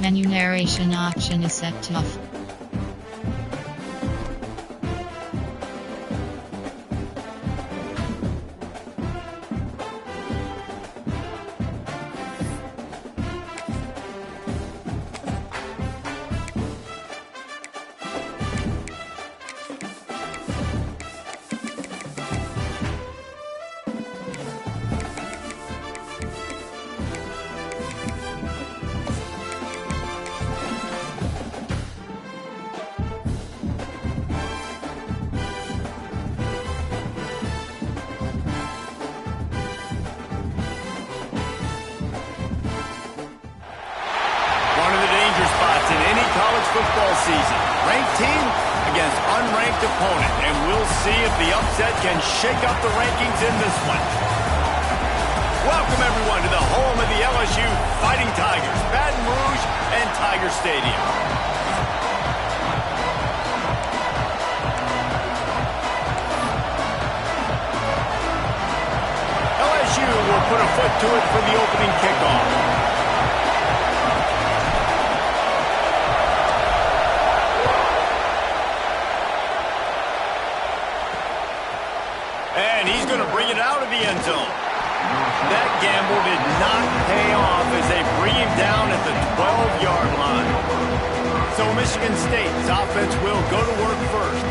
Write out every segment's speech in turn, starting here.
Menu narration option is set to off. Football season. Ranked team against unranked opponent, and we'll see if the upset can shake up the rankings in this one. Welcome everyone to the home of the LSU Fighting Tigers, Baton Rouge and Tiger Stadium. LSU will put a foot to it for the opening kickoff. And he's going to bring it out of the end zone. That gamble did not pay off as they bring him down at the 12-yard line. So Michigan State's offense will go to work first.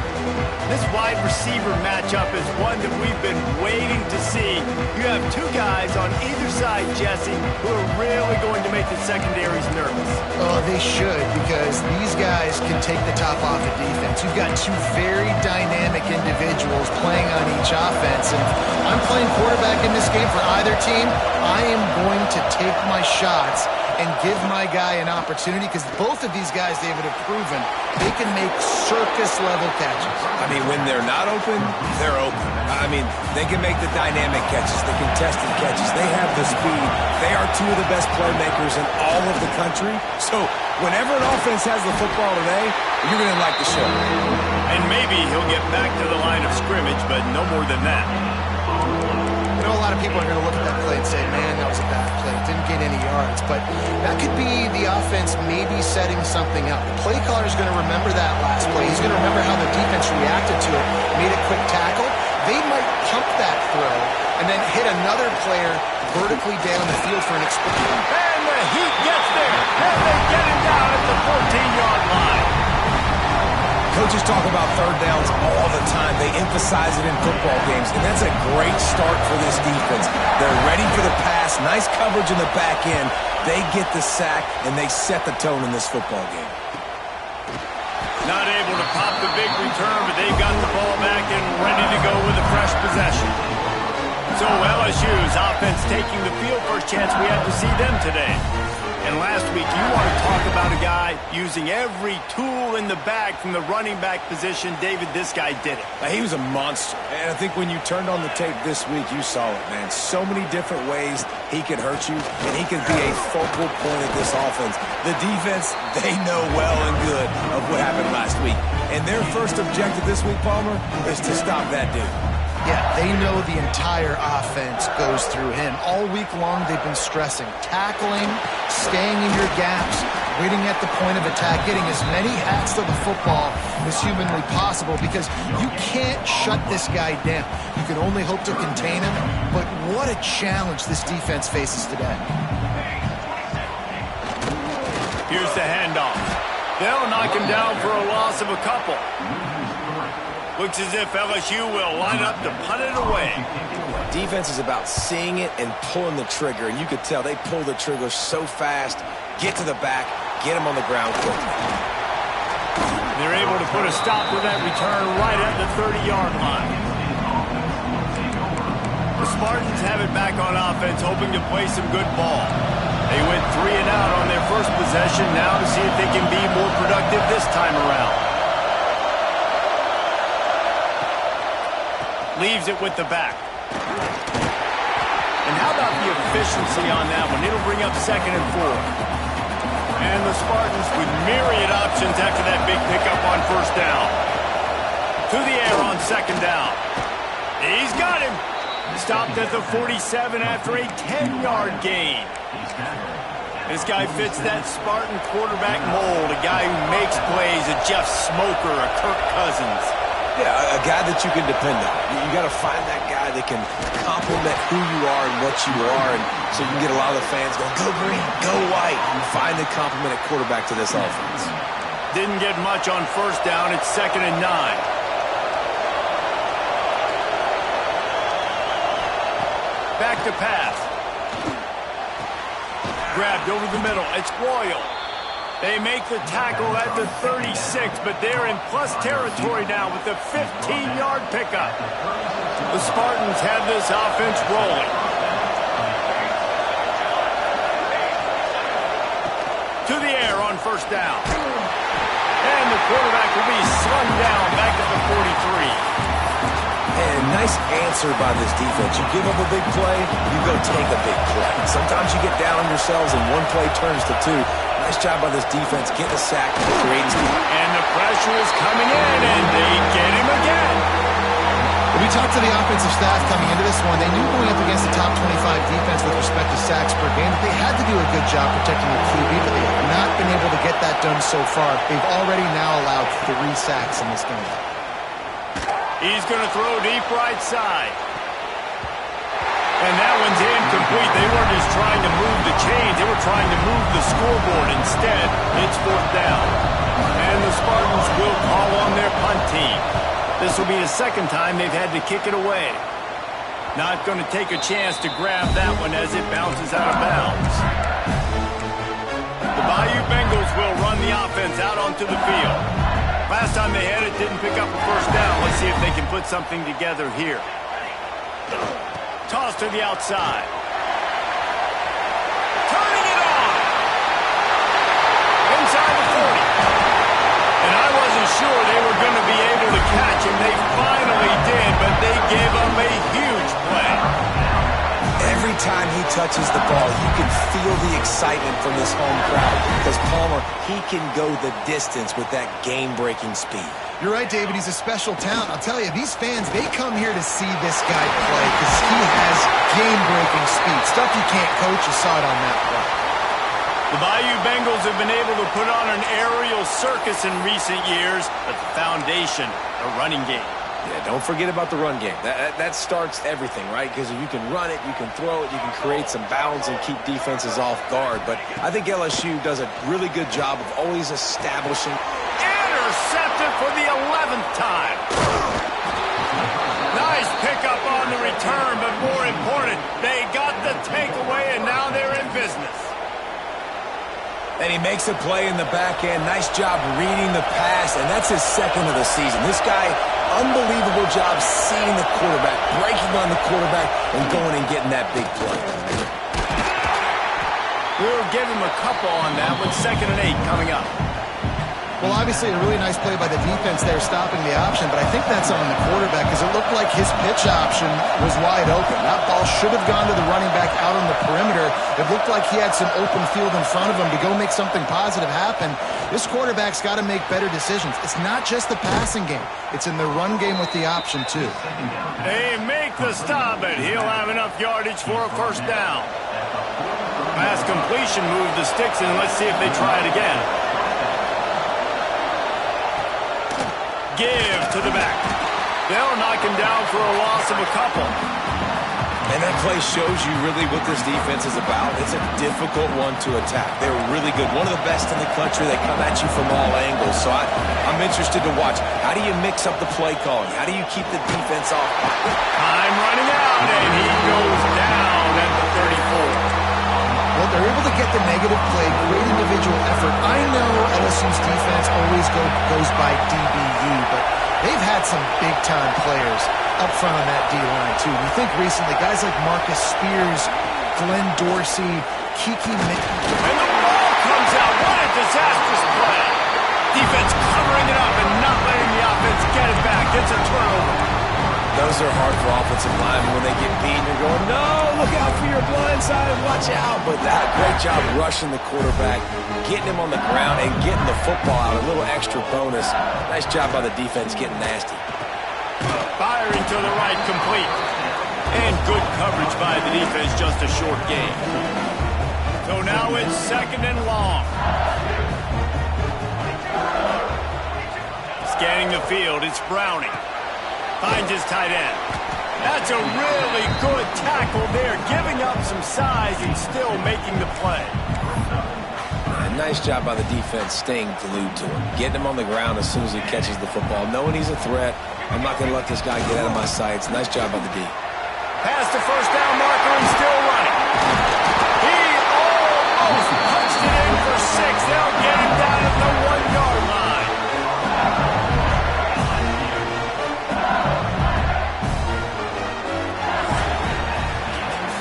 This wide receiver matchup is one that we've been waiting to see. You have two guys on either side, Jesse, who are really going to make the secondaries nervous. Oh, they should, because these guys can take the top off of defense. You've got two very dynamic individuals playing on each offense, and I'm playing quarterback in this game for either team. I am going to take my shots and give my guy an opportunity, because both of these guys, David, have proven they can make circus-level catches. I mean, when they're not open, they're open. I mean, they can make the dynamic catches, the contested catches. They have the speed. They are two of the best playmakers in all of the country. So whenever an offense has the football today, you're going to like the show. And maybe he'll get back to the line of scrimmage, but no more than that. I know a lot of people are going to look at that play and say, man, that was a bad play. It didn't gain any yards. But that could be the offense maybe setting something up. The play caller is going to remember that last play. He's going to remember how the defense reacted to it, made a quick tackle. They might pump that throw and then hit another player vertically down the field for an explosion. And the Heat gets there. And they get him down at the 14-yard line. Coaches talk about third downs all the time. They emphasize it in football games, and that's a great start for this defense. They're ready for the pass, nice coverage in the back end. They get the sack, and they set the tone in this football game. Not able to pop the big return, but they've got the ball back and ready to go with a fresh possession. So LSU's offense taking the field. First chance we had to see them today. And last week, you want to talk about a guy using every tool in the bag from the running back position. David, this guy did it. He was a monster. And I think when you turned on the tape this week, you saw it, man. So many different ways he could hurt you, and he could be a focal point of this offense. The defense, they know well and good of what happened last week. And their first objective this week, Palmer, is to stop that dude. Yeah, they know the entire offense goes through him. All week long, they've been stressing tackling, staying in your gaps, waiting at the point of attack, getting as many hacks to the football as humanly possible, because you can't shut this guy down. You can only hope to contain him, but what a challenge this defense faces today. Here's the handoff. They'll knock him down for a loss of a couple. Looks as if LSU will line up to punt it away. Defense is about seeing it and pulling the trigger, and you could tell they pull the trigger so fast, get to the back, get him on the ground quickly. They're able to put a stop to that return right at the 30-yard line. The Spartans have it back on offense, hoping to play some good ball. They went 3 and out on their first possession, now to see if they can be more productive this time around. Leaves it with the back. And how about the efficiency on that one? It'll bring up 2nd and 4. And the Spartans with myriad options after that big pickup on first down. To the air on 2nd down. He's got him. Stopped at the 47 after a 10-yard gain. This guy fits that Spartan quarterback mold, a guy who makes plays, a Jeff Smoker, a Kirk Cousins. Yeah, a guy that you can depend on. You got to find that guy that can complement who you are and what you are, and so you can get a lot of the fans going, go green, go white. Find the complement at quarterback to this offense. Didn't get much on first down. It's 2nd and 9. Back to pass. Grabbed over the middle. It's Royal. They make the tackle at the 36, but they're in plus territory now with the 15-yard pickup. The Spartans have this offense rolling. To the air on first down. And the quarterback will be slung down back at the 43. And nice answer by this defense. You give up a big play, you go take a big play. Sometimes you get down on yourselves and one play turns to two. Nice job by this defense getting a sack and creating speed. And the pressure is coming in, and they get him again. When we talked to the offensive staff coming into this one, they knew going up against the top 25 defense with respect to sacks per game that they had to do a good job protecting the QB, but they have not been able to get that done so far. They've already now allowed 3 sacks in this game. He's going to throw deep right side. And that one's incomplete. They weren't just trying to move the chains. They were trying to move the scoreboard. Instead, it's 4th down. And the Spartans will call on their punt team. This will be the 2nd time they've had to kick it away. Not going to take a chance to grab that one as it bounces out of bounds. The Bayou Bengals will run the offense out onto the field. Last time they had it, didn't pick up a first down. Let's see if they can put something together here. Toss to the outside. Turning it on. Inside the 40. And I wasn't sure they were going to be able to catch him. They finally did, but they gave up a huge play. Every time he touches the ball, you can feel the excitement from this home crowd because Palmer, he can go the distance with that game-breaking speed. You're right, David. He's a special talent. I'll tell you, these fans, they come here to see this guy play because he has game-breaking speed. Stuff you can't coach. You saw it on that play. The Bayou Bengals have been able to put on an aerial circus in recent years, but the foundation, a running game. Yeah, don't forget about the run game. That starts everything, right? Because if you can run it, you can throw it, you can create some bounds and keep defenses off guard. But I think LSU does a really good job of always establishing. Intercepted for the 11th time. Nice pickup on the return, but more important, they got the takeaway, and now they're in business. And he makes a play in the back end. Nice job reading the pass, and that's his 2nd of the season. This guy, unbelievable job seeing the quarterback, breaking on the quarterback, and going and getting that big play. We'll give him a couple on that with 2nd and 8 coming up. Well, obviously, a really nice play by the defense there stopping the option, but I think that's on the quarterback because it looked like his pitch option was wide open. That ball should have gone to the running back out on the perimeter. It looked like he had some open field in front of him to go make something positive happen. This quarterback's got to make better decisions. It's not just the passing game. It's in the run game with the option, too. They make the stop, but he'll have enough yardage for a first down. Pass completion move the sticks in. Let's see if they try it again. Give to the back. They'll knock him down for a loss of a couple. And that play shows you really what this defense is about. It's a difficult one to attack. They're really good. One of the best in the country. They come at you from all angles. So I'm interested to watch. How do you mix up the play calling? How do you keep the defense off? Time running out, and he goes down at the 34. Well, they're able to get the negative play, great individual effort. I know LSU's defense always goes by DBU, but they've had some big-time players up front on that D-line, too. You think recently, guys like Marcus Spears, Glenn Dorsey, Kiki Mickey. And the ball comes out. What a disastrous play. Defense covering it up and not letting the offense get it back. It's a turnover. Those are hard for offensive linemen when they get beat. You're going, no, look out for your blind side, watch out. But that great job rushing the quarterback, getting him on the ground, and getting the football out. A little extra bonus. Nice job by the defense getting nasty. Firing to the right, complete. And good coverage by the defense, just a short game. So now it's 2nd and long. Scanning the field, it's Browning. Finds his tight end. That's a really good tackle there, giving up some size and still making the play. A nice job by the defense staying glued to him. Getting him on the ground as soon as he catches the football. Knowing he's a threat, I'm not going to let this guy get out of my sights. Nice job by the D. Past the first down marker and still running. He almost punched it in for 6. They'll get him down at the 1-yard line.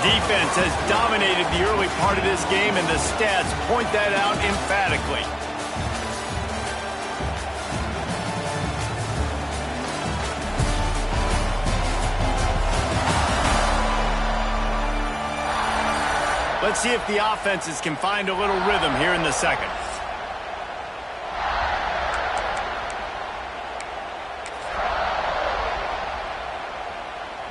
Defense has dominated the early part of this game, and the stats point that out emphatically. Let's see if the offenses can find a little rhythm here in the second.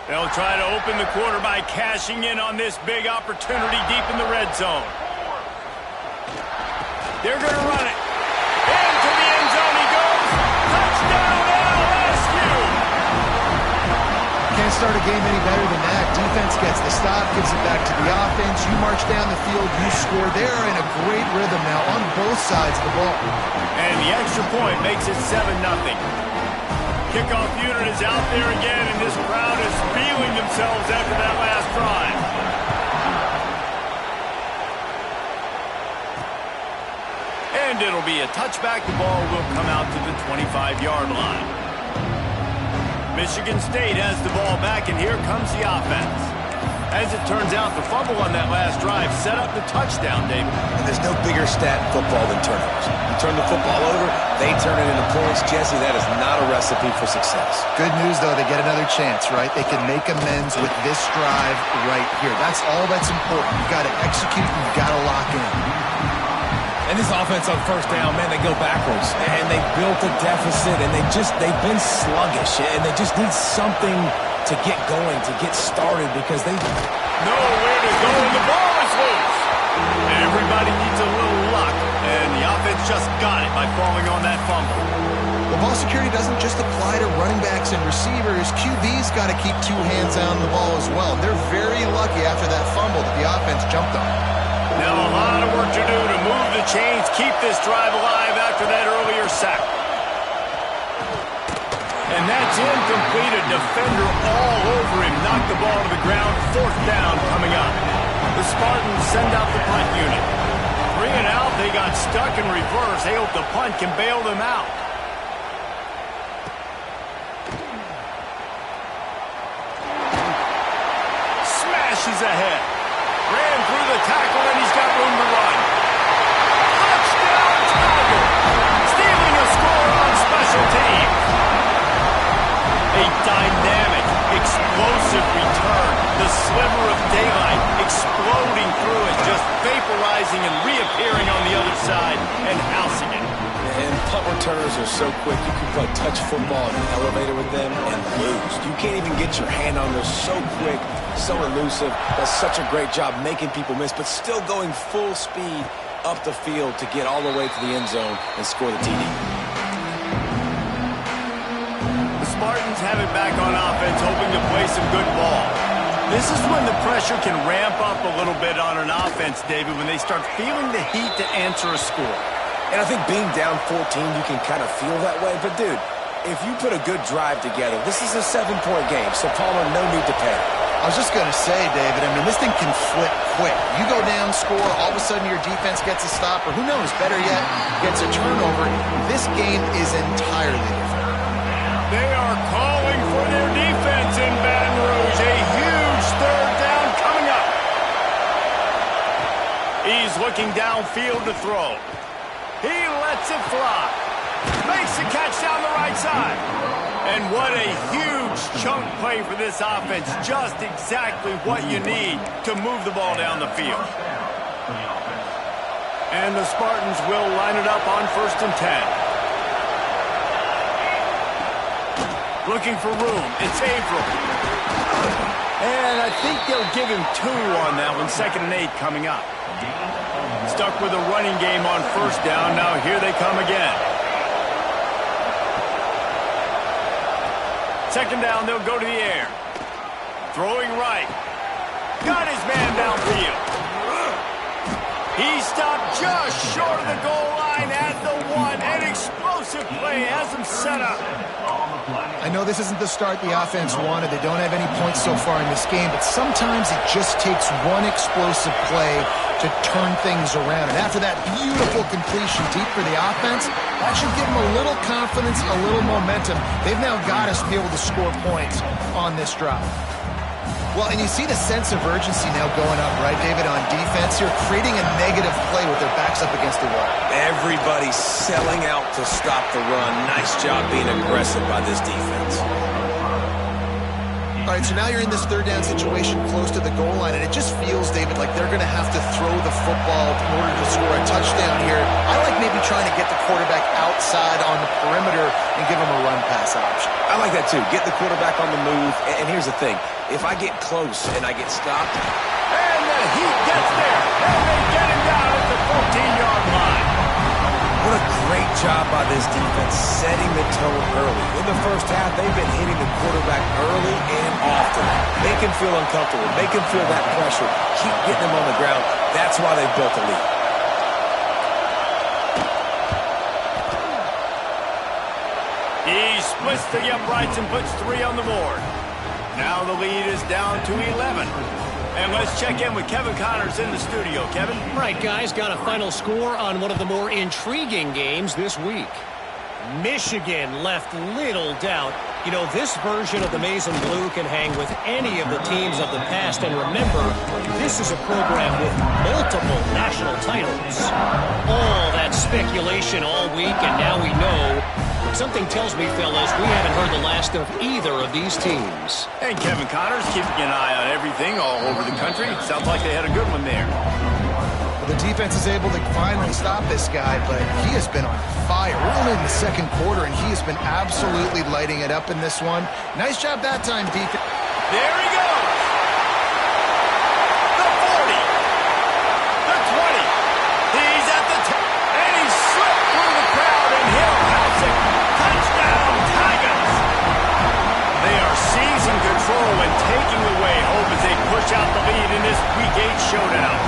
They'll try to open the quarter by cashing in on this big opportunity deep in the red zone. They're going to run it. Into the end zone he goes. Touchdown LSU! Can't start a game any better than that. Defense gets the stop, gives it back to the offense. You march down the field, you score. They're in a great rhythm now on both sides of the ball. And the extra point makes it 7-0. Kickoff unit is out there again, and this crowd is feeling themselves after that last drive. And it'll be a touchback. The ball will come out to the 25-yard line. Michigan State has the ball back, and here comes the offense. As it turns out, the fumble on that last drive set up the touchdown, David. And there's no bigger stat in football than turnovers. You turn the football over, they turn it into points. Jesse, that is not a recipe for success. Good news, though, they get another chance, right? They can make amends with this drive right here. That's all that's important. You've got to execute, you've got to lock in. And this offense on first down, man, they go backwards. And they built a deficit, and they've been sluggish. And they just need something to get going, to get started, because they nowhere to go, and the ball is loose. Everybody needs a little luck, and the offense just got it by falling on that fumble. Well, ball security doesn't just apply to running backs and receivers. QB's got to keep 2 hands on the ball as well. They're very lucky after that fumble that the offense jumped on. Now a lot of work to do to move the chains, keep this drive alive after that earlier sack. And that's incomplete. A defender all over him. Knocked the ball to the ground. 4th down coming up. The Spartans send out the punt unit. 3 and out. They got stuck in reverse. They hope the punt can bail them out. Smashes ahead. Ran through the tackle, and he's got room to run. Touchdown, Tiger! Stealing a score on special teams. A dynamic, explosive return. The sliver of daylight exploding through it, just vaporizing and reappearing on the other side and housing it. And punt returners are so quick. You can play touch football in the elevator with them and lose. You can't even get your hand on them. So quick, so elusive. Does such a great job making people miss, but still going full speed up the field to get all the way to the end zone and score the TD. Spartans have it back on offense, hoping to play some good ball. This is when the pressure can ramp up a little bit on an offense, David, when they start feeling the heat to answer a score. And I think being down 14, you can kind of feel that way. But, dude, if you put a good drive together, this is a 7-point game, so Palmer, no need to panic. I was just going to say, David, I mean, this thing can flip quick. You go down, score, all of a sudden your defense gets a stop, or who knows, better yet, gets a turnover. This game is entirely different. They are calling for their defense in Baton Rouge. A huge 3rd down coming up. He's looking downfield to throw. He lets it fly. Makes the catch down the right side. And what a huge chunk play for this offense. Just exactly what you need to move the ball down the field. And the Spartans will line it up on 1st and 10. Looking for room. It's April. And I think they'll give him 2 on that one. 2nd and 8 coming up. stuck with a running game on first down. Now here they come again. Second down, they'll go to the air. Throwing right. Got his man downfield. He stopped just short of the goal line at the 1. An explosive play has him set up. I know this isn't the start the offense wanted. They don't have any points so far in this game, but sometimes it just takes one explosive play to turn things around. And after that beautiful completion deep for the offense, that should give them a little confidence, a little momentum. They've now got us to be able to score points on this drive. Well, and you see the sense of urgency now going up, right, David, on defense. You're creating a negative play with their backs up against the wall. Everybody's selling out to stop the run. Nice job being aggressive by this defense. All right, so now you're in this third down situation close to the goal line, and it just feels, David, like they're going to have to throw the football in order to score a touchdown here. I like maybe trying to get the quarterback outside on the perimeter and give him a run-pass option. I like that, too. Get the quarterback on the move. And here's the thing. If I get close and I get stopped. And the Heat gets there. And they get him down at the 14-yard line. What a great job by this defense setting the tone early. In the first half, they've been hitting the quarterback early and often. Make him feel uncomfortable. Make him feel that pressure. Keep getting him on the ground. That's why they've built a lead. He splits the uprights and puts 3 on the board. Now the lead is down to 11. And let's check in with Kevin Connors in the studio. Kevin? Right, guys, got a final score on one of the more intriguing games this week. Michigan left little doubt. You know, this version of the Maize and Blue can hang with any of the teams of the past. And remember, this is a program with multiple national titles. All that speculation all week, and now we know. Something tells me, fellas, we haven't heard the last of either of these teams. And Kevin Connors keeping an eye on everything all over the country. Sounds like they had a good one there. Well, the defense is able to finally stop this guy, but he has been on fire. We're only in the second quarter, and he has been absolutely lighting it up in this one. Nice job that time, defense. There he goes. The 40. The 20. He's at the 10. And he slipped through the crowd, and he'll house it. Touchdown, Tigers. They are seizing control and taking away hope as they push out the lead in this Week 8 showdown.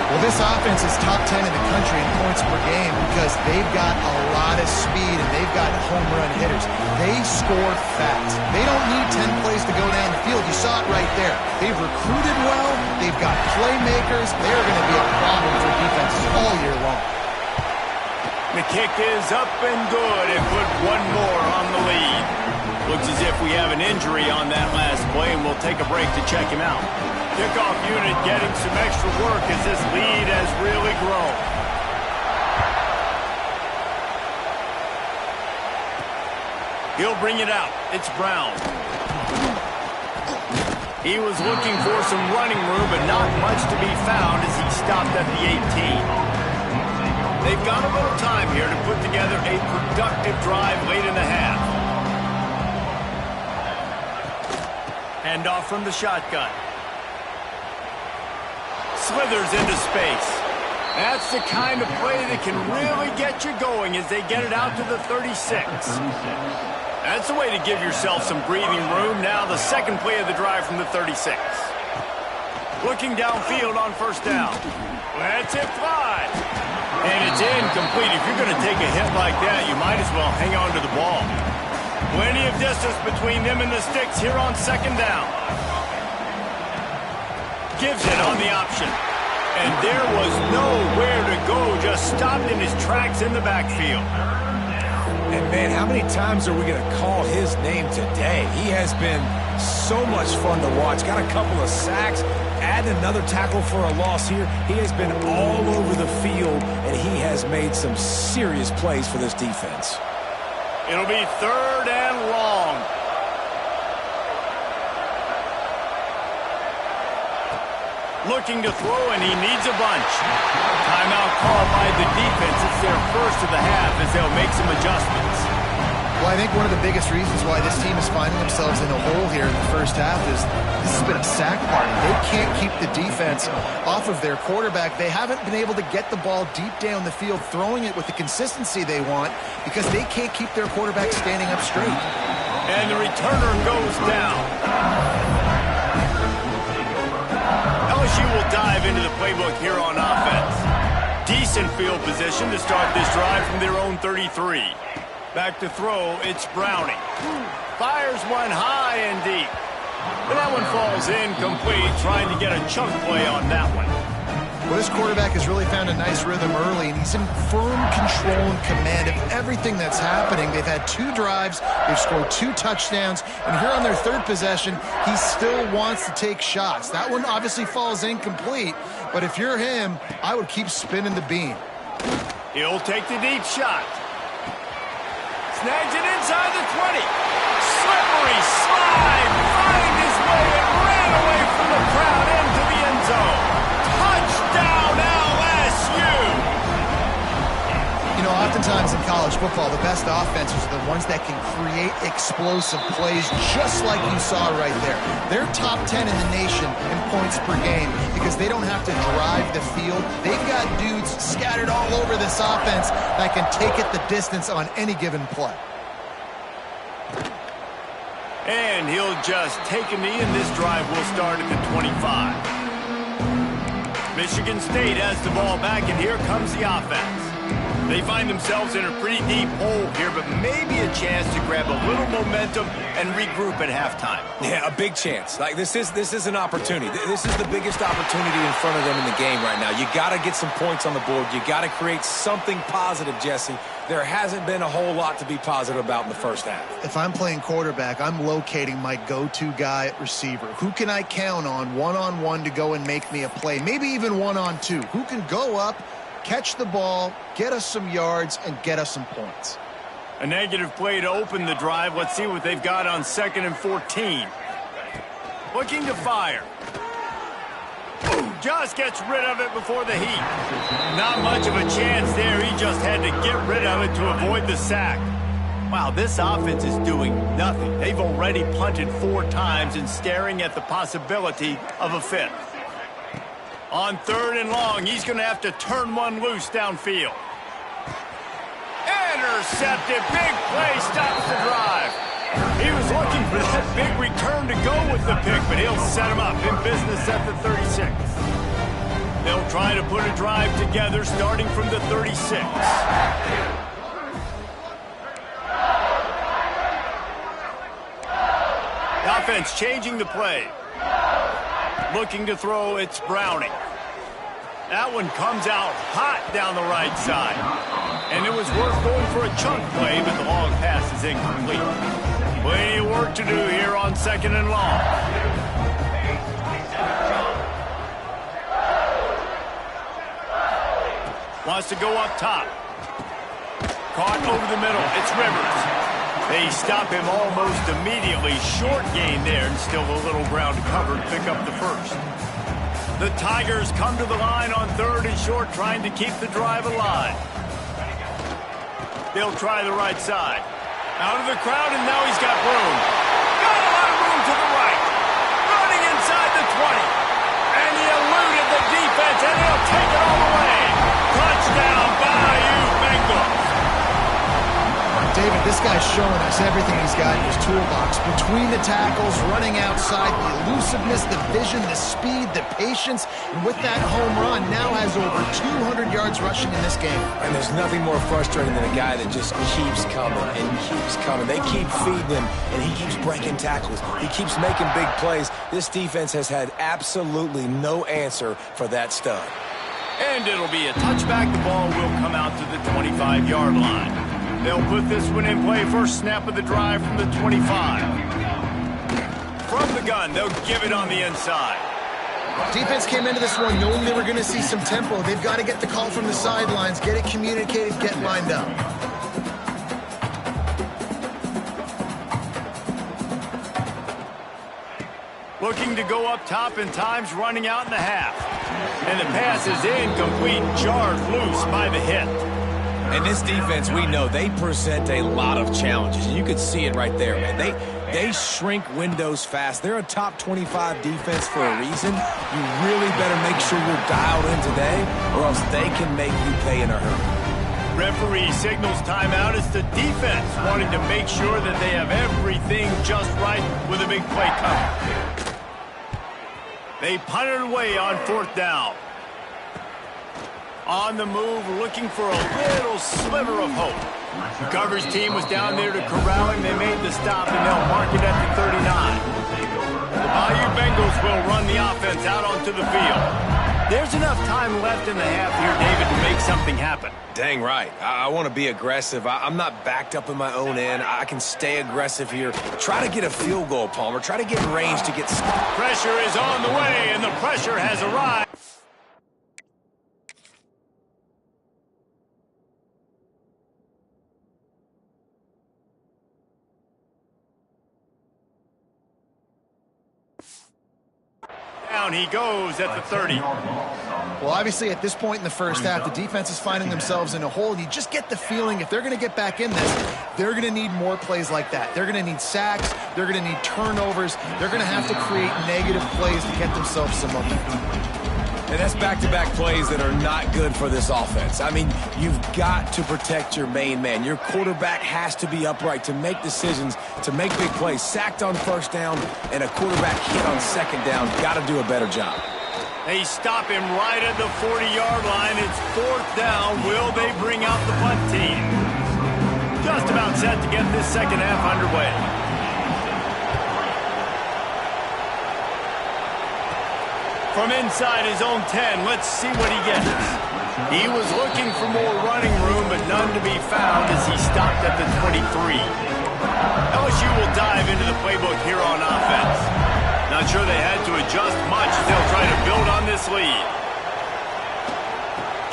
Well, this offense is top 10 in the country in points per game because they've got a lot of speed and they've got home run hitters. They score fast. They don't need 10 plays to go down the field. You saw it right there. They've recruited well. They've got playmakers. They're going to be a problem for defenses all year long. The kick is up and good and put one more on the lead. Looks as if we have an injury on that last play, and we'll take a break to check him out. Kickoff unit getting some extra work as this lead has really grown. He'll bring it out. It's Brown. He was looking for some running room, but not much to be found as he stopped at the 18. They've got a little time here to put together a productive drive late in the half. Handoff from the shotgun. Slithers into space. That's the kind of play that can really get you going as they get it out to the 36. That's the way to give yourself some breathing room. Now the second play of the drive from the 36. Looking downfield on first down. Let's it fly. And it's incomplete. If you're going to take a hit like that, you might as well hang on to the ball. Plenty of distance between them and the sticks here on second down. Gives it on the option. And there was nowhere to go. Just stopped in his tracks in the backfield. And, man, how many times are we going to call his name today? He has been so much fun to watch. Got a couple of sacks. Add another tackle for a loss here. He has been all over the field, and he has made some serious plays for this defense. It'll be third and long. Looking to throw, and he needs a bunch. Timeout called by the defense. It's their first of the half as they'll make some adjustments. Well, I think one of the biggest reasons why this team is finding themselves in a hole here in the first half is this has been a sack party. They can't keep the defense off of their quarterback. They haven't been able to get the ball deep down the field, throwing it with the consistency they want because they can't keep their quarterback standing up straight. And the returner goes down. LSU will dive into the playbook here on offense. Decent field position to start this drive from their own 33. Back to throw, it's Browning. Fires one high and deep. But that one falls incomplete, trying to get a chunk play on that one. Well, this quarterback has really found a nice rhythm early, and he's in firm control and command of everything that's happening. They've had 2 drives, they've scored 2 touchdowns, and here on their 3rd possession, he still wants to take shots. That one obviously falls incomplete, but if you're him, I would keep spinning the beam. He'll take the deep shot. Snags it inside the 20. Slippery slide. Find his way and ran away from the crowd into the end zone. Touchdown LSU. You know, oftentimes in college football, the best offenses are the ones that can create explosive plays just like you saw right there. They're top 10 in the nation in points per game because they don't have to drive the field. They've got dudes scattered all over this offense that can take it the distance on any given play. And he'll just take a knee, and this drive will start at the 25. Michigan State has the ball back, and here comes the offense. They find themselves in a pretty deep hole here, but maybe a chance to grab a little momentum and regroup at halftime. Yeah, a big chance. Like this is an opportunity. This is the biggest opportunity in front of them in the game right now. You got to get some points on the board. You got to create something positive, Jesse. There hasn't been a whole lot to be positive about in the first half. If I'm playing quarterback, I'm locating my go-to guy at receiver. Who can I count on one-on-one to go and make me a play? Maybe even one-on-two. Who can go up, catch the ball, get us some yards, and get us some points? A negative play to open the drive. Let's see what they've got on 2nd and 14. Looking to fire. Just gets rid of it before the heat. Not much of a chance there. He just had to get rid of it to avoid the sack. Wow, this offense is doing nothing. They've already punted 4 times and staring at the possibility of a 5th. On 3rd and long, he's going to have to turn one loose downfield. Intercepted. Big play stops the drive. He was looking for that big return to go with the pick, but he'll set him up in business at the 36. They'll try to put a drive together starting from the 36. The offense changing the play. Looking to throw, it's Browning. That one comes out hot down the right side. And it was worth going for a chunk play, but the long pass is incomplete. Plenty of work to do here on 2nd and long. Wants to go up top. Caught over the middle. It's Rivers. They stop him almost immediately. Short gain there, and still a little ground to cover and pick up the first. The Tigers come to the line on 3rd and short, trying to keep the drive alive. They'll try the right side. Out of the crowd, and now he's got room. Got a lot of room to the right. Running inside the 20. And he eluded the defense, and he'll take it all the way. Touchdown, Bayou Bengals. David, this guy's showing us everything he's got in his toolbox. Between the tackles, running outside, the elusiveness, the vision, the speed, the patience, and with that home run, now has over 200 yards rushing in this game. And there's nothing more frustrating than a guy that just keeps coming and keeps coming. They keep feeding him, and he keeps breaking tackles. He keeps making big plays. This defense has had absolutely no answer for that stud. And it'll be a touchback. The ball will come out to the 25-yard line. They'll put this one in play. First snap of the drive from the 25. From the gun, they'll give it on the inside. Defense came into this one knowing they were going to see some tempo. They've got to get the call from the sidelines, get it communicated, get lined up. Looking to go up top, and time's running out in the half. And the pass is incomplete, jarred loose by the hit. And this defense, we know, they present a lot of challenges. And you could see it right there, man. They shrink windows fast. They're a top 25 defense for a reason. You really better make sure you're dialed in today, or else they can make you pay in a hurry. Referee signals timeout. It's the defense wanting to make sure that they have everything just right with a big play coming. They punt it away on 4th down. On the move, looking for a little sliver of hope. The coverage team was down there to corral him. They made the stop, and they'll mark it at the 39. The Bayou Bengals will run the offense out onto the field. There's enough time left in the half here, David, to make something happen. Dang right. I want to be aggressive. I'm not backed up in my own end. I can stay aggressive here. Try to get a field goal, Palmer. Try to get in range to get... Pressure is on the way, and the pressure has arrived. Down he goes at the 30. Well, obviously, at this point in the first half, the defense is finding themselves in a hole, and you just get the feeling if they're going to get back in this, they're going to need more plays like that. They're going to need sacks. They're going to need turnovers. They're going to have to create negative plays to get themselves some momentum. And that's back-to-back plays that are not good for this offense. I mean, you've got to protect your main man. Your quarterback has to be upright to make decisions, to make big plays. Sacked on 1st down and a quarterback hit on 2nd down. Got to do a better job. They stop him right at the 40-yard line. It's 4th down. Will they bring out the punt team? Just about set to get this second half underway. From inside his own 10, let's see what he gets. He was looking for more running room, but none to be found as he stopped at the 23. LSU will dive into the playbook here on offense. Not sure they had to adjust much as they'll try to build on this lead.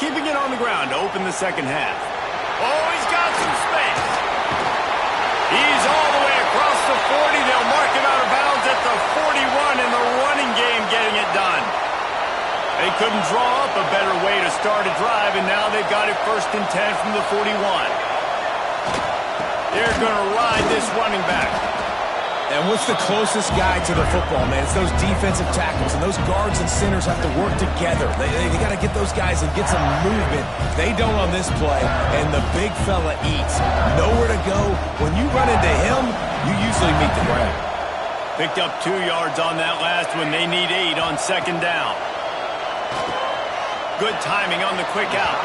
Keeping it on the ground to open the second half. Oh, he's got some space. He's all the way across the 40. They'll mark him out of bounds at the 41 in the running game, getting it done. They couldn't draw up a better way to start a drive, and now they've got it 1st and 10 from the 41. They're going to ride this running back. And what's the closest guy to the football, man? It's those defensive tackles, and those guards and centers have to work together. They got to get those guys and get some movement. They don't on this play, and the big fella eats. Nowhere to go. When you run into him, you usually meet the ground. Picked up 2 yards on that last one. They need 8 on 2nd down. Good timing on the quick out.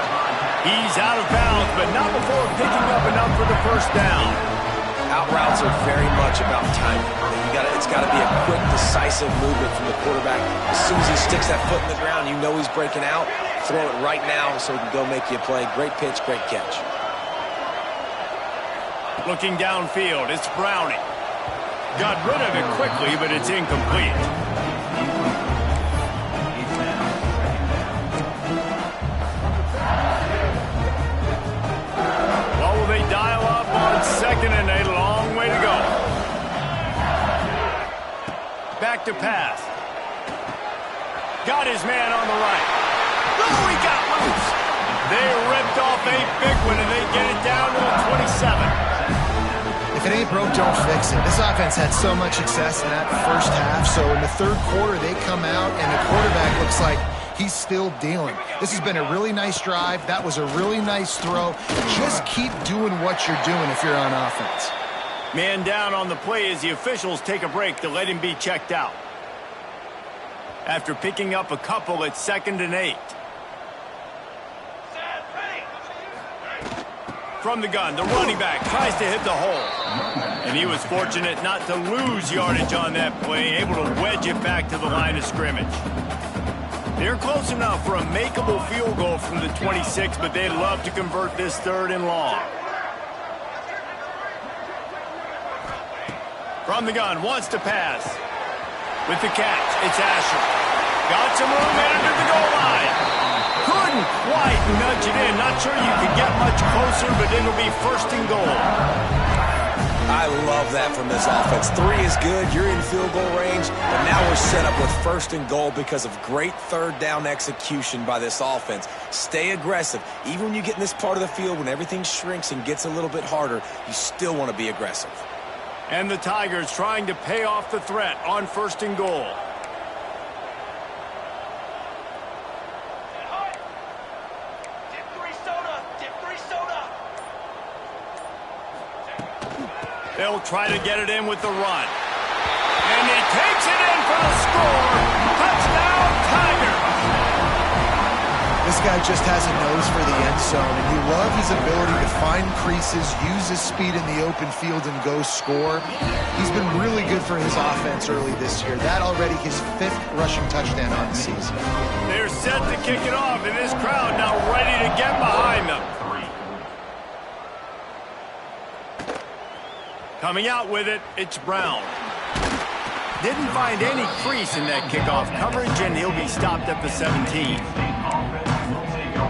He's out of bounds, but not before picking up enough for the 1st down. Out routes are very much about timing. It's got to be a quick, decisive movement from the quarterback. As soon as he sticks that foot in the ground, you know he's breaking out. Throw it right now so he can go make you a play. Great pitch, great catch. Looking downfield, it's Browning. Got rid of it quickly, but it's incomplete. What will they dial up on 2nd and 8? Long way to go. Back to pass. Got his man on the right. Oh, he got loose. They ripped off a big one, and they get it down to the 27. If it ain't broke, don't fix it. This offense had so much success in that first half, so in the 3rd quarter, they come out, and the quarterback looks like he's still dealing. This has been a really nice drive. That was a really nice throw. Just keep doing what you're doing if you're on offense. Man down on the play as the officials take a break to let him be checked out. After picking up a couple at 2nd and 8. From the gun, the running back tries to hit the hole. And he was fortunate not to lose yardage on that play, able to wedge it back to the line of scrimmage. They're close enough for a makeable field goal from the 26, but they'd love to convert this 3rd and long. From the gun, wants to pass. With the catch, it's Asher. Got some room headed to the goal line. Couldn't quite nudge it in. Not sure you could get much closer, but it'll be 1st and goal. I love that from this offense. 3 is good. You're in field goal range, but now we're set up with 1st and goal because of great 3rd down execution by this offense. Stay aggressive. Even when you get in this part of the field, when everything shrinks and gets a little bit harder, you still want to be aggressive. And the Tigers trying to pay off the threat on 1st and goal. They'll try to get it in with the run. And he takes it in for the score. Touchdown, Tigers! This guy just has a nose for the end zone, and you love his ability to find creases, use his speed in the open field, and go score. He's been really good for his offense early this year. That already his 5th rushing touchdown on the season. They're set to kick it off, and this crowd now ready to get behind them. Coming out with it, it's Brown. Didn't find any crease in that kickoff coverage, and he'll be stopped at the 17.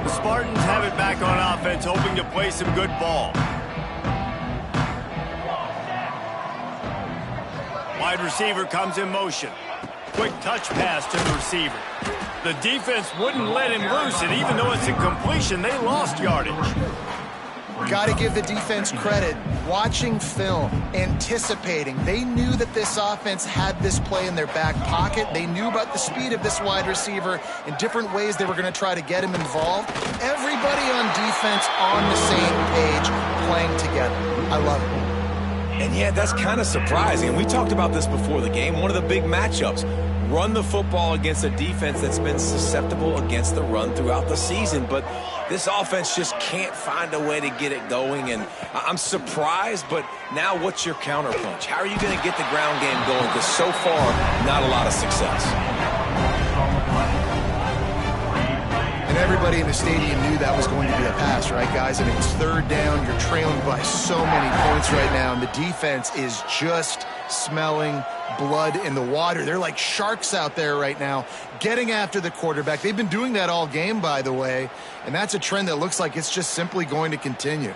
The Spartans have it back on offense, hoping to play some good ball. Wide receiver comes in motion. Quick touch pass to the receiver. The defense wouldn't let him loose, and even though it's a completion, they lost yardage. Got to give the defense credit. Watching film, anticipating. They knew that this offense had this play in their back pocket. They knew about the speed of this wide receiver and different ways they were going to try to get him involved. Everybody on defense on the same page, playing together. I love it. And yeah, that's kind of surprising. And we talked about this before the game. One of the big matchups. Run the football against a defense that's been susceptible against the run throughout the season. But this offense just can't find a way to get it going. And I'm surprised, but now what's your counterpunch? How are you going to get the ground game going? Because so far, not a lot of success. And everybody in the stadium knew that was going to be a pass, right, guys? I mean, it's 3rd down. You're trailing by so many points right now, and the defense is just smelling blood in the water. They're like sharks out there right now, getting after the quarterback. They've been doing that all game, by the way, and that's a trend that looks like it's just simply going to continue.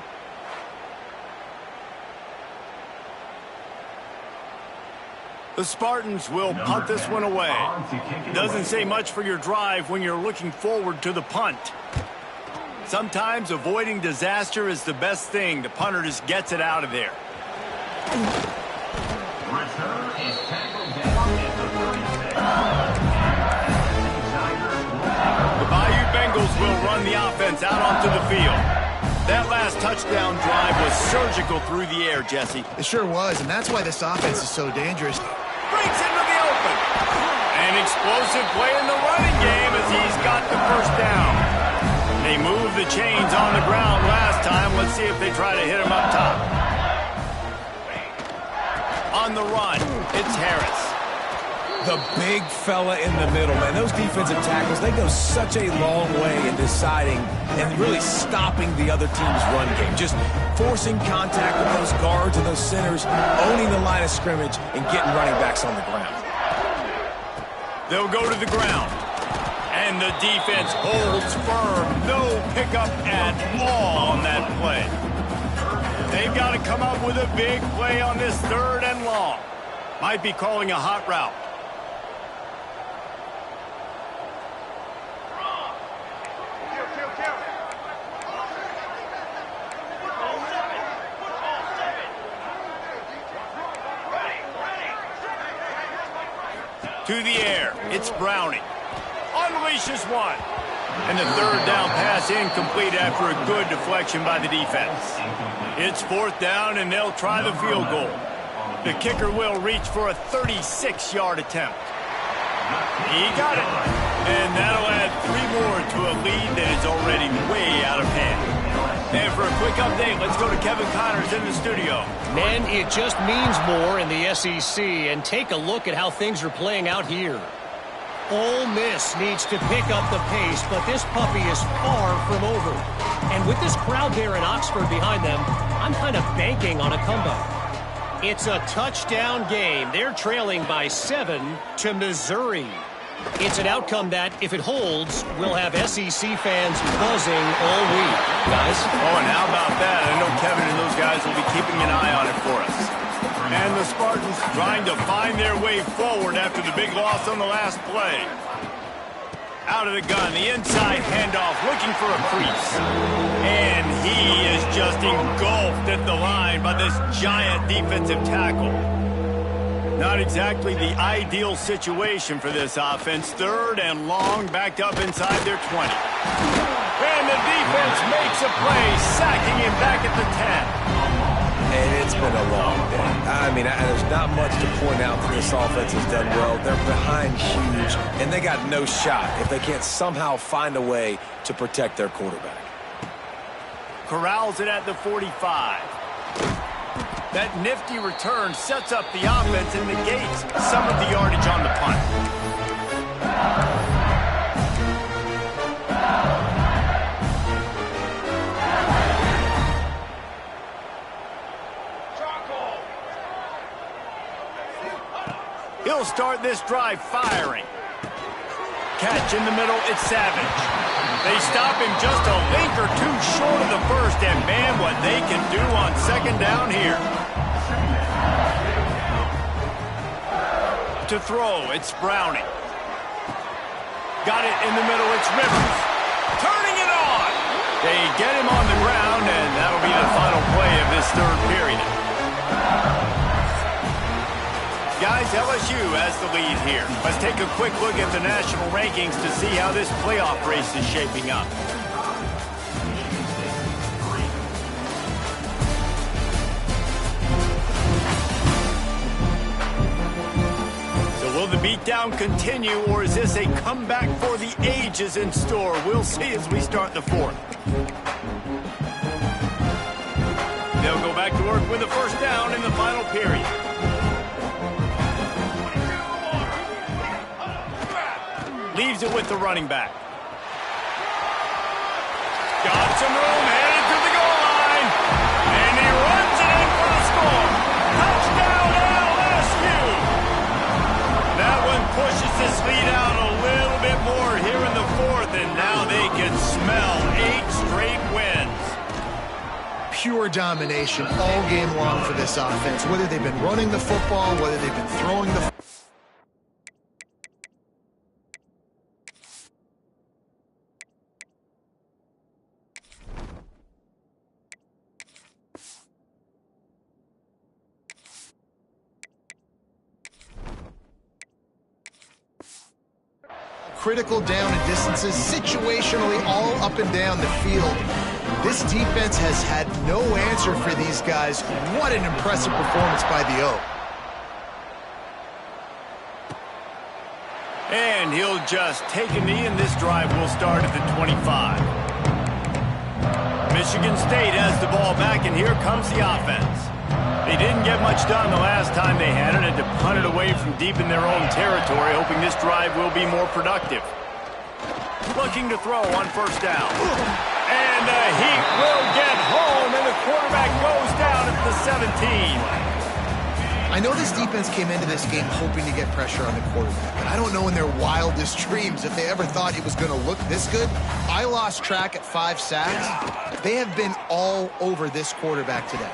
The Spartans will punt this one away. Doesn't say much for your drive when you're looking forward to the punt. Sometimes avoiding disaster is the best thing. The punter just gets it out of there. The Bayou Bengals will run the offense out onto the field. That last touchdown drive was surgical through the air, Jesse. It sure was, and that's why this offense is so dangerous. Breaks into the open. An explosive play in the running game as he's got the 1st down. They moved the chains on the ground last time. Let's see if they try to hit him up top. On the run, it's Harris. The big fella in the middle, man. Those defensive tackles, they go such a long way in deciding and really stopping the other team's run game. Just forcing contact with those guards and those centers, owning the line of scrimmage, and getting running backs on the ground. They'll go to the ground. And the defense holds firm. No pickup at all on that play. They've got to come up with a big play on this 3rd and long. Might be calling a hot route. To the air, it's Browning. Unleashes one. And the 3rd down pass incomplete after a good deflection by the defense. It's 4th down, and they'll try the field goal. The kicker will reach for a 36-yard attempt. He got it. And that'll add 3 more to a lead that is already way out of hand. And for a quick update, let's go to Kevin Connors in the studio. Man, it just means more in the SEC, and take a look at how things are playing out here. Ole Miss needs to pick up the pace, but this puppy is far from over. And with this crowd there in Oxford behind them, I'm kind of banking on a comeback. It's a touchdown game. They're trailing by 7 to Missouri. It's an outcome that, if it holds, will have SEC fans buzzing all week. Guys? Oh, and how about that? I know Kevin and those guys will be keeping an eye on it for us. And the Spartans trying to find their way forward after the big loss on the last play. Out of the gun, the inside handoff, looking for a crease. And he is just engulfed at the line by this giant defensive tackle. Not exactly the ideal situation for this offense. 3rd and long, backed up inside their 20. And the defense makes a play, sacking him back at the 10. And it's been a long day. I mean, there's not much to point out that this offense has done well. They're behind huge, and they got no shot if they can't somehow find a way to protect their quarterback. Corrals it at the 45. That nifty return sets up the offense and negates some of the yardage on the punt. He'll start this drive firing. Catch in the middle, it's Savage. They stop him just a link or two short of the first, and man, what they can do on 2nd down here. To throw, it's Browning. Got it in the middle, it's Rivers. Turning it on! They get him on the ground, and that'll be the final play of this 3rd period. Guys, LSU has the lead here. Let's take a quick look at the national rankings to see how this playoff race is shaping up. So will the beatdown continue, or is this a comeback for the ages in store? We'll see as we start the 4th. They'll go back to work with a 1st down in the final period. Leaves it with the running back. Got some room, headed to the goal line. And he runs it in for the score. Touchdown LSU. That one pushes this lead out a little bit more here in the 4th, and now they can smell 8 straight wins. Pure domination all game long for this offense. Whether they've been running the football, whether they've been throwing the critical down and distances, situationally all up and down the field. This defense has had no answer for these guys. What an impressive performance by the O. And he'll just take a knee, and this drive will start at the 25. Michigan State has the ball back, and here comes the offense. They didn't get much done the last time they had it, and to punt it away from deep in their own territory, hoping this drive will be more productive. Looking to throw on 1st down. And the Heat will get home, and the quarterback goes down at the 17. I know this defense came into this game hoping to get pressure on the quarterback, but I don't know in their wildest dreams if they ever thought it was going to look this good. I lost track at 5 sacks. They have been all over this quarterback today.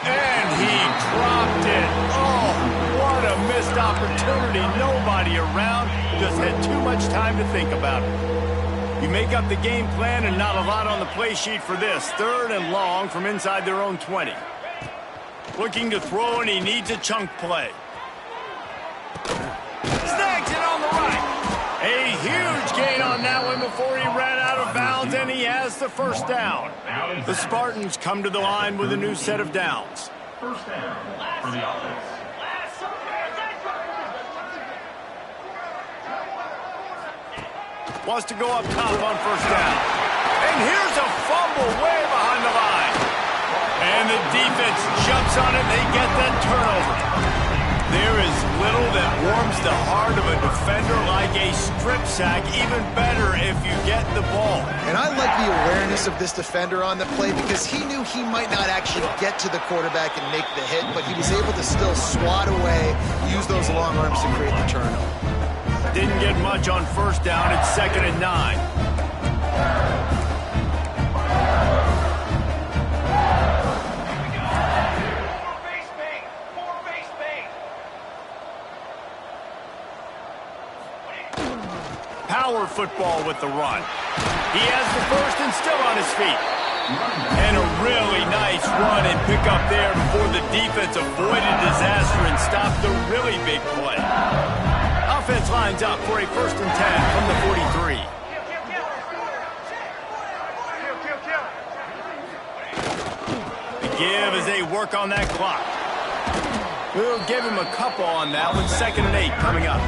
And he dropped it. Oh, what a missed opportunity. Nobody around. Just had too much time to think about it. You make up the game plan and not a lot on the play sheet for this. 3rd and long from inside their own 20. Looking to throw, and he needs a chunk play. Snags it on the right. A huge gain on that one before he ran out of bounds, and he has the 1st down. The Spartans come to the line with a new set of downs. 1st down for the offense. Wants to go up top on 1st down. And here's a fumble way behind the line. And the defense jumps on it. They get that turnover. There is little that warms the heart of a defender like a strip sack. Even better if you get the ball. And I like the awareness of this defender on the play because he knew he might not actually get to the quarterback and make the hit, but he was able to still swat away, use those long arms to create the turnover. Didn't get much on 1st down. It's 2nd and 9. power football with the run. He has the first and still on his feet. And a really nice run and pick up there before the defense avoided disaster and stopped the really big play. Offense lines up for a 1st and 10 from the 43. The give as they work on that clock. We'll give him a couple on that one. 2nd and 8 coming up.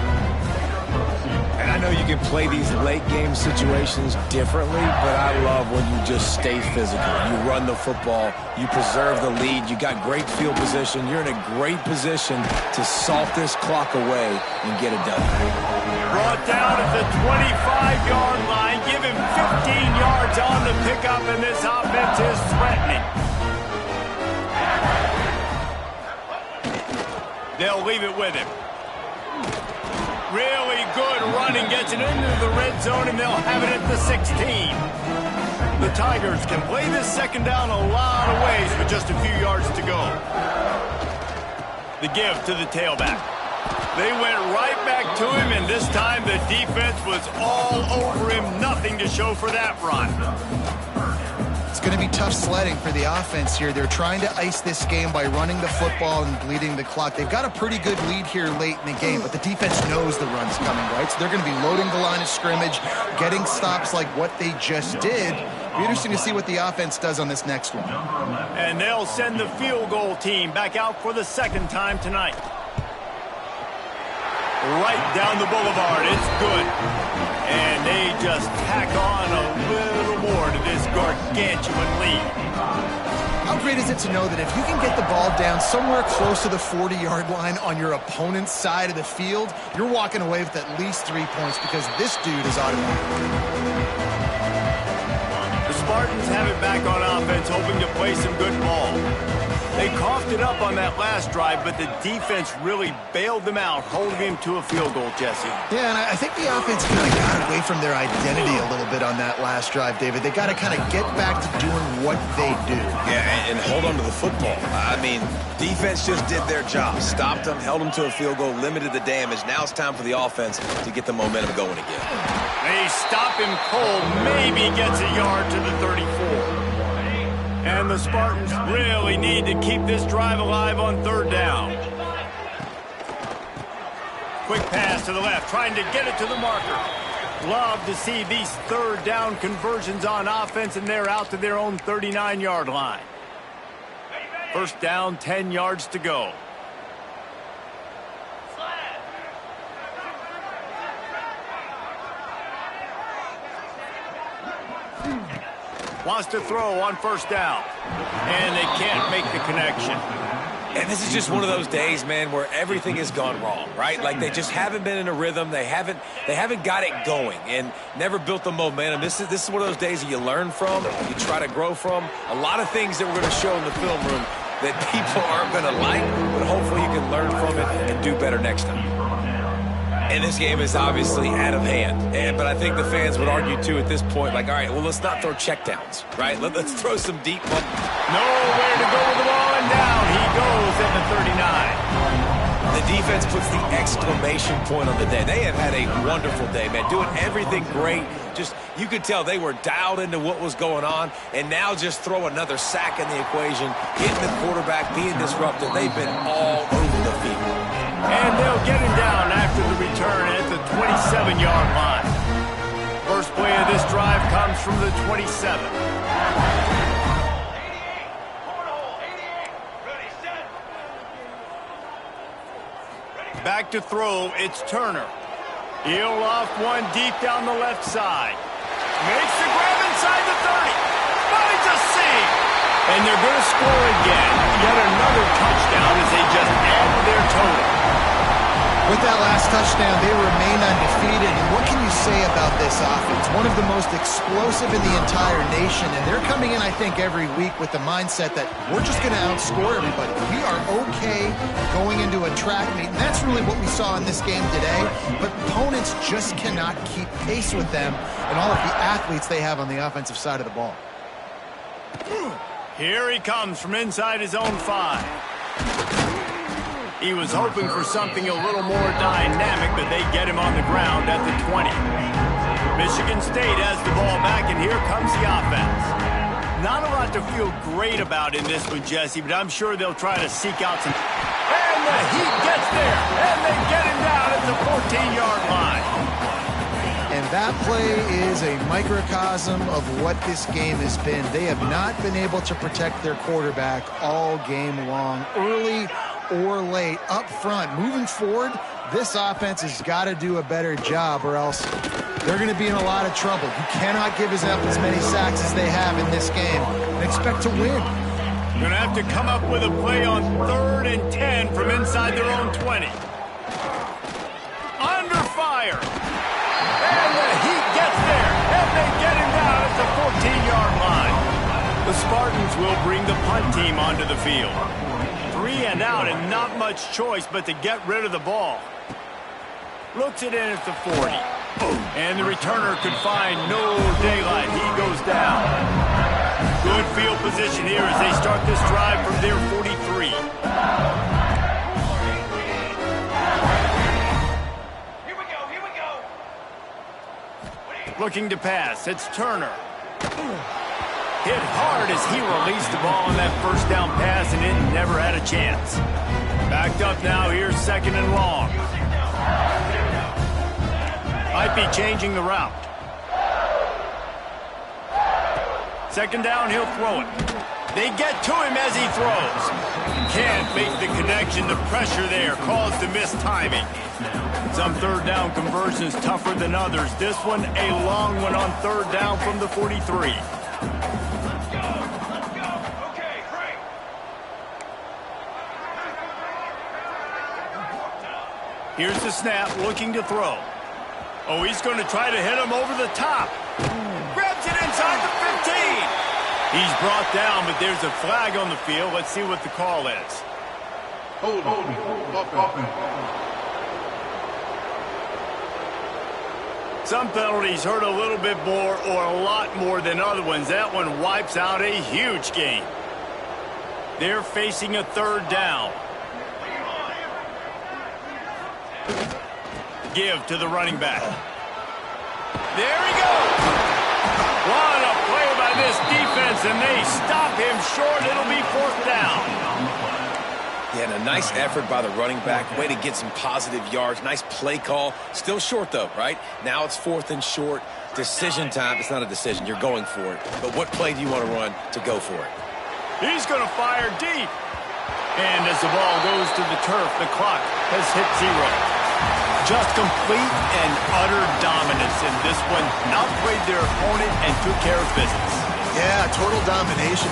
And I know you can play these late game situations differently, but I love when you just stay physical. You run the football, you preserve the lead, you got great field position, you're in a great position to salt this clock away and get it done. Brought down at the 25-yard line. Give him 15 yards on the pickup, and this offense is threatening. They'll leave it with him. Really good running, gets it into the red zone, and they'll have it at the 16. The Tigers can play this 2nd down a lot of ways with just a few yards to go. The give to the tailback. They went right back to him, and this time the defense was all over him. Nothing to show for that run. It's going to be tough sledding for the offense here. They're trying to ice this game by running the football and bleeding the clock. They've got a pretty good lead here late in the game, but the defense knows the run's coming, right? So they're going to be loading the line of scrimmage, getting stops like what they just did. It'll be interesting to see what the offense does on this next one. And they'll send the field goal team back out for the 2nd time tonight. Right down the boulevard. It's good. And they just tack on a little more to this gargantuan lead. How great is it to know that if you can get the ball down somewhere close to the 40-yard line on your opponent's side of the field, you're walking away with at least 3 points because this dude is automatic. The Spartans have it back on offense, hoping to play some good ball. They coughed it up on that last drive, but the defense really bailed them out, holding him to a field goal, Jesse. Yeah, and I think the offense kind of got away from their identity a little bit on that last drive, David. They got to kind of get back to doing what they do. Yeah, and hold on to the football. I mean, defense just did their job. Stopped them, held them to a field goal, limited the damage. Now it's time for the offense to get the momentum going again. They stop him cold, maybe gets a yard to the 34. And the Spartans really need to keep this drive alive on 3rd down. Quick pass to the left, trying to get it to the marker. Love to see these 3rd down conversions on offense, and they're out to their own 39-yard line. 1st down, 10 yards to go. Wants to throw on 1st down. And they can't make the connection. And this is just one of those days, man, where everything has gone wrong, right? Like they just haven't been in a rhythm. They haven't got it going and never built the momentum. This is one of those days that you learn from, you try to grow from. A lot of things that we're going to show in the film room that people aren't going to like, but hopefully you can learn from it and do better next time. And this game is obviously out of hand. But I think the fans would argue, too, at this point, like, all right, well, let's not throw checkdowns, right? Let's throw some deep ball. Nowhere to go with the ball, and down he goes at the 39. The defense puts the exclamation point on the day. They have had a wonderful day, man, doing everything great. Just, you could tell they were dialed into what was going on, and now just throw another sack in the equation, hitting the quarterback, being disruptive. They've been all over the field. And they'll get him down after the return at the 27-yard line. First play of this drive comes from the 27. Back to throw, it's Turner. He'll off one deep down the left side. Makes the grab inside the 30. Finds a seam. And they're going to score again. Yet another touchdown as they just add to their total. With that last touchdown, they remain undefeated. And what can you say about this offense? One of the most explosive in the entire nation. And they're coming in, I think, every week with the mindset that we're just going to outscore everybody. We are okay going into a track meet. And that's really what we saw in this game today. But opponents just cannot keep pace with them and all of the athletes they have on the offensive side of the ball. Here he comes from inside his own 5. He was hoping for something a little more dynamic, but they get him on the ground at the 20. Michigan State has the ball back, and here comes the offense. Not a lot to feel great about in this one, Jesse, but I'm sure they'll try to seek out some... And the Heat gets there, and they get him down at the 14-yard line. And that play is a microcosm of what this game has been. They have not been able to protect their quarterback all game long, early or late, up front. Moving forward, this offense has got to do a better job, or else they're going to be in a lot of trouble. You cannot give us up as many sacks as they have in this game and expect to win. Going to have to come up with a play on 3rd and 10 from inside their own 20. Under fire. And the Heat gets there, and they get him down at the 14-yard line. The Spartans will bring the punt team onto the field. 3 and out, and not much choice but to get rid of the ball. Looks it in at the 40. And the returner could find no daylight. He goes down. Good field position here as they start this drive from their 43. Here we go. Looking to pass. It's Turner. Hit hard as he released the ball on that first down pass, and it never had a chance. Backed up now. Here's 2nd and long. Might be changing the route. 2nd down, he'll throw it. They get to him as he throws. Can't make the connection. The pressure there caused the missed timing. Some 3rd down conversions tougher than others. This one a long one on 3rd down from the 43. Here's the snap, looking to throw. Oh, he's going to try to hit him over the top. Grabs it inside the 15. He's brought down, but there's a flag on the field. Let's see what the call is. Hold on. Some penalties hurt a little bit more or a lot more than other ones. That one wipes out a huge game. They're facing a 3rd down. Give to the running back. There he goes. What a play by this defense, and they stop him short. It'll be 4th down. Yeah, and a nice effort by the running back. Way to get some positive yards. Nice play call. Still short, though, right? Now it's 4th and short. Decision time. It's not a decision. You're going for it. But what play do you want to run to go for it? He's going to fire deep. And as the ball goes to the turf, the clock has hit 0. Just complete and utter dominance in this one. Outplayed their opponent and took care of business. Yeah, total domination.